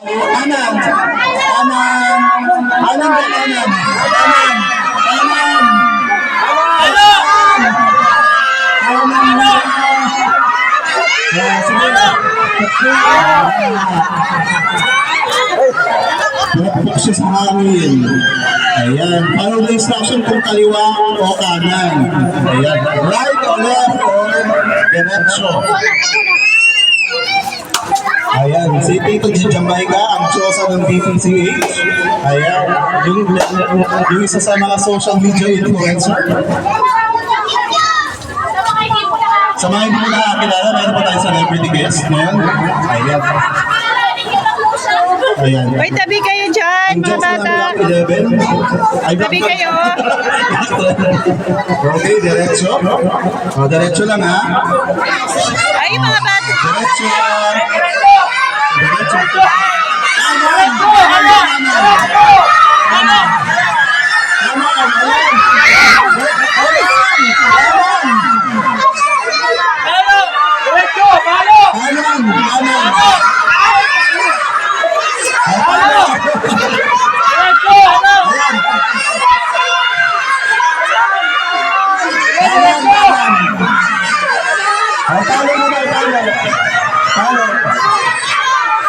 Kanan. Kanan. Kanan ka kanan. Kanan. Kanan. Kanan. Pinapapok siya sa hangin. Ayan. Follow the instruction kung kaliwa o kanan. Ayan. Right or left or diretso. Ayan, si Tito G. Jamaica, ang tsosa ng DPCH. Ayan, yung isa sa mga social media influencer. Sa mga hindi mo nakakilala, mayroon pa tayong celebrity guest ngayon. Ayan. Ayan. Uy, tabi kayo dyan, Ang mga tsosa ng bata. Block 11. Tabi kayo. Okay, diretso. O, diretso lang ha. Ay, mga bata. Diretso. Diretso.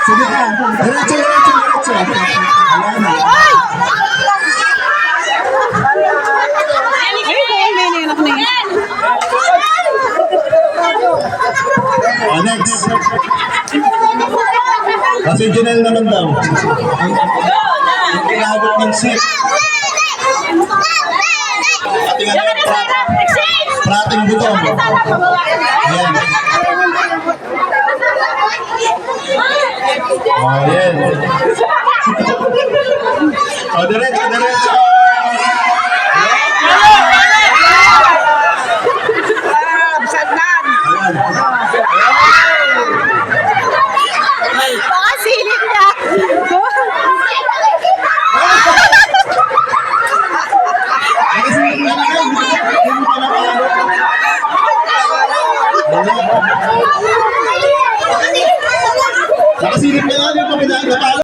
Sige ka, diretso, diretso, diretso. Ayan. Ay, may anak na yan. O, next. Kasi Janelle naman daw. Ang kinagot ng seat. Ating ano yung prating butong. Ayan. O, ayan. O, diretso, diretso.